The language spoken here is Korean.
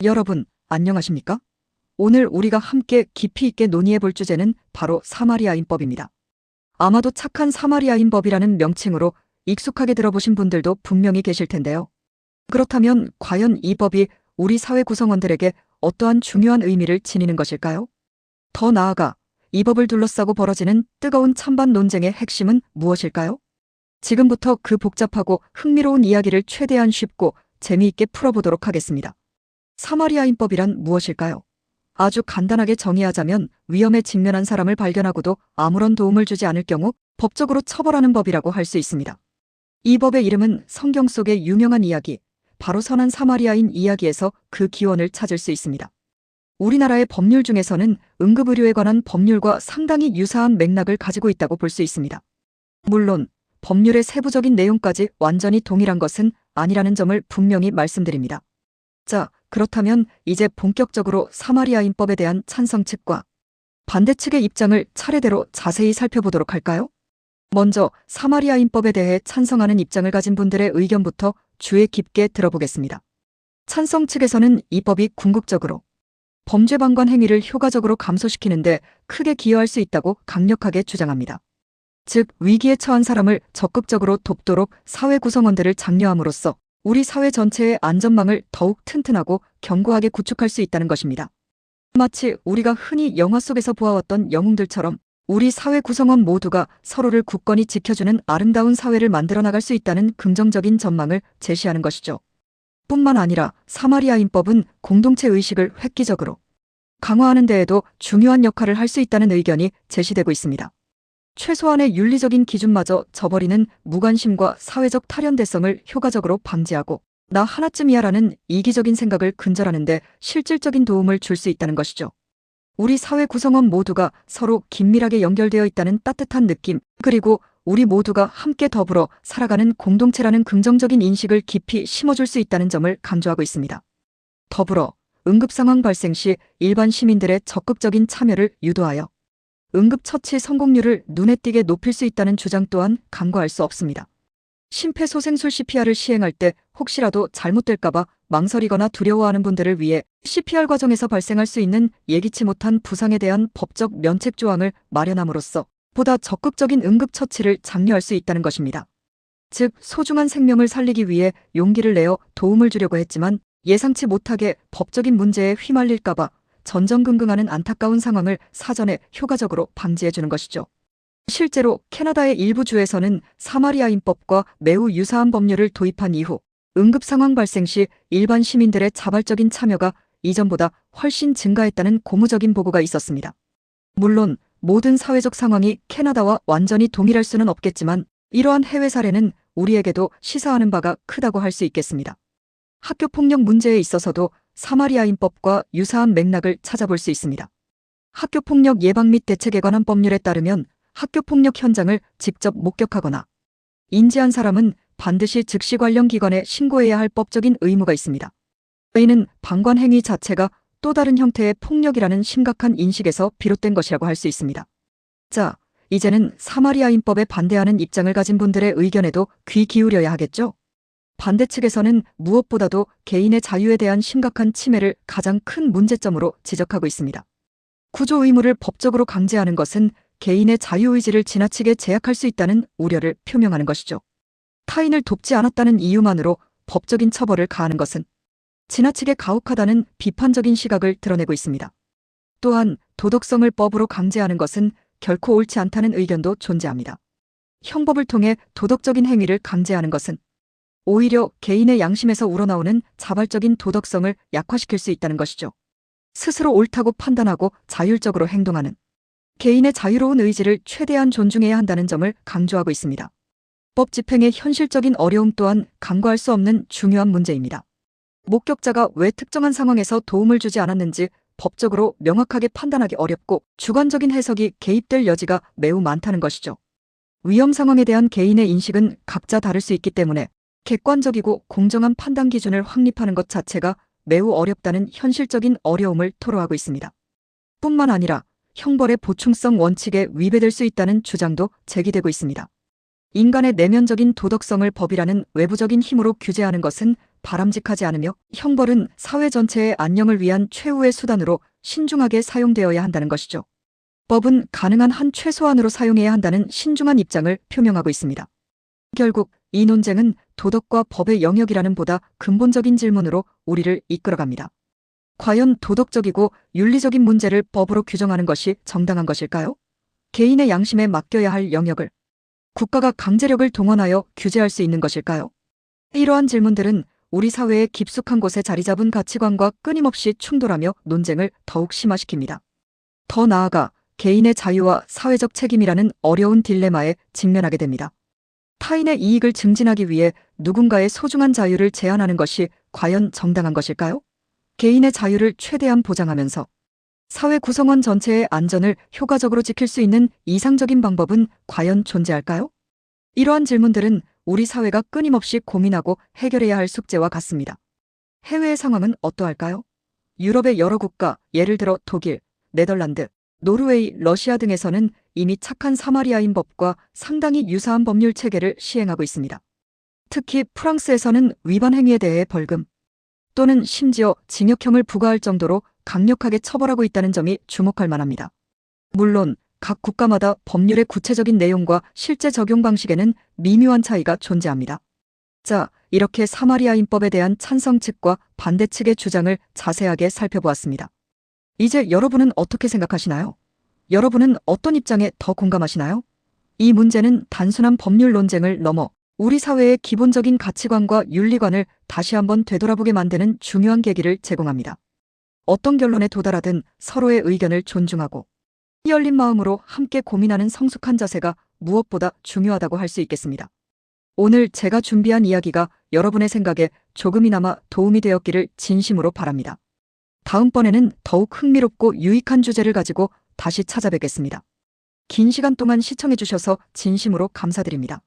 여러분, 안녕하십니까? 오늘 우리가 함께 깊이 있게 논의해 볼 주제는 바로 사마리아인법입니다. 아마도 착한 사마리아인법이라는 명칭으로 익숙하게 들어보신 분들도 분명히 계실 텐데요. 그렇다면 과연 이 법이 우리 사회 구성원들에게 어떠한 중요한 의미를 지니는 것일까요? 더 나아가 이 법을 둘러싸고 벌어지는 뜨거운 찬반 논쟁의 핵심은 무엇일까요? 지금부터 그 복잡하고 흥미로운 이야기를 최대한 쉽고 재미있게 풀어보도록 하겠습니다. 사마리아인법이란 무엇일까요? 아주 간단하게 정의하자면 위험에 직면한 사람을 발견하고도 아무런 도움을 주지 않을 경우 법적으로 처벌하는 법이라고 할 수 있습니다. 이 법의 이름은 성경 속의 유명한 이야기, 바로 선한 사마리아인 이야기에서 그 기원을 찾을 수 있습니다. 우리나라의 법률 중에서는 응급의료에 관한 법률과 상당히 유사한 맥락을 가지고 있다고 볼 수 있습니다. 물론 법률의 세부적인 내용까지 완전히 동일한 것은 아니라는 점을 분명히 말씀드립니다. 자, 그렇다면 이제 본격적으로 사마리아인법에 대한 찬성 측과 반대 측의 입장을 차례대로 자세히 살펴보도록 할까요? 먼저 사마리아인법에 대해 찬성하는 입장을 가진 분들의 의견부터 주의 깊게 들어보겠습니다. 찬성 측에서는 이 법이 궁극적으로 범죄 방관 행위를 효과적으로 감소시키는데 크게 기여할 수 있다고 강력하게 주장합니다. 즉, 위기에 처한 사람을 적극적으로 돕도록 사회 구성원들을 장려함으로써 우리 사회 전체의 안전망을 더욱 튼튼하고 견고하게 구축할 수 있다는 것입니다. 마치 우리가 흔히 영화 속에서 보아왔던 영웅들처럼 우리 사회 구성원 모두가 서로를 굳건히 지켜주는 아름다운 사회를 만들어 나갈 수 있다는 긍정적인 전망을 제시하는 것이죠. 뿐만 아니라 사마리아인법은 공동체 의식을 획기적으로 강화하는 데에도 중요한 역할을 할 수 있다는 의견이 제시되고 있습니다. 최소한의 윤리적인 기준마저 저버리는 무관심과 사회적 탈연대성을 효과적으로 방지하고 나 하나쯤이야라는 이기적인 생각을 근절하는 데 실질적인 도움을 줄 수 있다는 것이죠. 우리 사회 구성원 모두가 서로 긴밀하게 연결되어 있다는 따뜻한 느낌, 그리고 우리 모두가 함께 더불어 살아가는 공동체라는 긍정적인 인식을 깊이 심어줄 수 있다는 점을 강조하고 있습니다. 더불어 응급상황 발생 시 일반 시민들의 적극적인 참여를 유도하여 응급처치 성공률을 눈에 띄게 높일 수 있다는 주장 또한 간과할 수 없습니다. 심폐소생술 CPR을 시행할 때 혹시라도 잘못될까봐 망설이거나 두려워하는 분들을 위해 CPR 과정에서 발생할 수 있는 예기치 못한 부상에 대한 법적 면책 조항을 마련함으로써 보다 적극적인 응급처치를 장려할 수 있다는 것입니다. 즉, 소중한 생명을 살리기 위해 용기를 내어 도움을 주려고 했지만 예상치 못하게 법적인 문제에 휘말릴까봐 전전긍긍하는 안타까운 상황을 사전에 효과적으로 방지해주는 것이죠. 실제로 캐나다의 일부 주에서는 사마리아인법과 매우 유사한 법률을 도입한 이후 응급상황 발생 시 일반 시민들의 자발적인 참여가 이전보다 훨씬 증가했다는 고무적인 보고가 있었습니다. 물론 모든 사회적 상황이 캐나다와 완전히 동일할 수는 없겠지만 이러한 해외 사례는 우리에게도 시사하는 바가 크다고 할 수 있겠습니다. 학교폭력 문제에 있어서도 사마리아인법과 유사한 맥락을 찾아볼 수 있습니다. 학교폭력 예방 및 대책에 관한 법률에 따르면 학교폭력 현장을 직접 목격하거나 인지한 사람은 반드시 즉시 관련 기관에 신고해야 할 법적인 의무가 있습니다. 이는 방관 행위 자체가 또 다른 형태의 폭력이라는 심각한 인식에서 비롯된 것이라고 할 수 있습니다. 자, 이제는 사마리아인법에 반대하는 입장을 가진 분들의 의견에도 귀 기울여야 하겠죠? 반대 측에서는 무엇보다도 개인의 자유에 대한 심각한 침해를 가장 큰 문제점으로 지적하고 있습니다. 구조 의무를 법적으로 강제하는 것은 개인의 자유의지를 지나치게 제약할 수 있다는 우려를 표명하는 것이죠. 타인을 돕지 않았다는 이유만으로 법적인 처벌을 가하는 것은 지나치게 가혹하다는 비판적인 시각을 드러내고 있습니다. 또한 도덕성을 법으로 강제하는 것은 결코 옳지 않다는 의견도 존재합니다. 형법을 통해 도덕적인 행위를 강제하는 것은 오히려 개인의 양심에서 우러나오는 자발적인 도덕성을 약화시킬 수 있다는 것이죠. 스스로 옳다고 판단하고 자율적으로 행동하는 개인의 자유로운 의지를 최대한 존중해야 한다는 점을 강조하고 있습니다. 법 집행의 현실적인 어려움 또한 간과할 수 없는 중요한 문제입니다. 목격자가 왜 특정한 상황에서 도움을 주지 않았는지 법적으로 명확하게 판단하기 어렵고 주관적인 해석이 개입될 여지가 매우 많다는 것이죠. 위험 상황에 대한 개인의 인식은 각자 다를 수 있기 때문에 객관적이고 공정한 판단 기준을 확립하는 것 자체가 매우 어렵다는 현실적인 어려움을 토로하고 있습니다. 뿐만 아니라 형벌의 보충성 원칙에 위배될 수 있다는 주장도 제기되고 있습니다. 인간의 내면적인 도덕성을 법이라는 외부적인 힘으로 규제하는 것은 바람직하지 않으며 형벌은 사회 전체의 안녕을 위한 최후의 수단으로 신중하게 사용되어야 한다는 것이죠. 법은 가능한 한 최소한으로 사용해야 한다는 신중한 입장을 표명하고 있습니다. 결국 이 논쟁은 도덕과 법의 영역이라는 보다 근본적인 질문으로 우리를 이끌어갑니다. 과연 도덕적이고 윤리적인 문제를 법으로 규정하는 것이 정당한 것일까요? 개인의 양심에 맡겨야 할 영역을 국가가 강제력을 동원하여 규제할 수 있는 것일까요? 이러한 질문들은 우리 사회의 깊숙한 곳에 자리 잡은 가치관과 끊임없이 충돌하며 논쟁을 더욱 심화시킵니다. 더 나아가 개인의 자유와 사회적 책임이라는 어려운 딜레마에 직면하게 됩니다. 타인의 이익을 증진하기 위해 누군가의 소중한 자유를 제한하는 것이 과연 정당한 것일까요? 개인의 자유를 최대한 보장하면서 사회 구성원 전체의 안전을 효과적으로 지킬 수 있는 이상적인 방법은 과연 존재할까요? 이러한 질문들은 우리 사회가 끊임없이 고민하고 해결해야 할 숙제와 같습니다. 해외의 상황은 어떠할까요? 유럽의 여러 국가, 예를 들어 독일, 네덜란드, 노르웨이, 러시아 등에서는 이미 착한 사마리아인 법과 상당히 유사한 법률 체계를 시행하고 있습니다. 특히 프랑스에서는 위반 행위에 대해 벌금 또는 심지어 징역형을 부과할 정도로 강력하게 처벌하고 있다는 점이 주목할 만합니다. 물론 각 국가마다 법률의 구체적인 내용과 실제 적용 방식에는 미묘한 차이가 존재합니다. 자, 이렇게 사마리아인법에 대한 찬성 측과 반대 측의 주장을 자세하게 살펴보았습니다. 이제 여러분은 어떻게 생각하시나요? 여러분은 어떤 입장에 더 공감하시나요? 이 문제는 단순한 법률 논쟁을 넘어 우리 사회의 기본적인 가치관과 윤리관을 다시 한번 되돌아보게 만드는 중요한 계기를 제공합니다. 어떤 결론에 도달하든 서로의 의견을 존중하고 열린 마음으로 함께 고민하는 성숙한 자세가 무엇보다 중요하다고 할 수 있겠습니다. 오늘 제가 준비한 이야기가 여러분의 생각에 조금이나마 도움이 되었기를 진심으로 바랍니다. 다음번에는 더욱 흥미롭고 유익한 주제를 가지고 다시 찾아뵙겠습니다. 긴 시간 동안 시청해주셔서 진심으로 감사드립니다.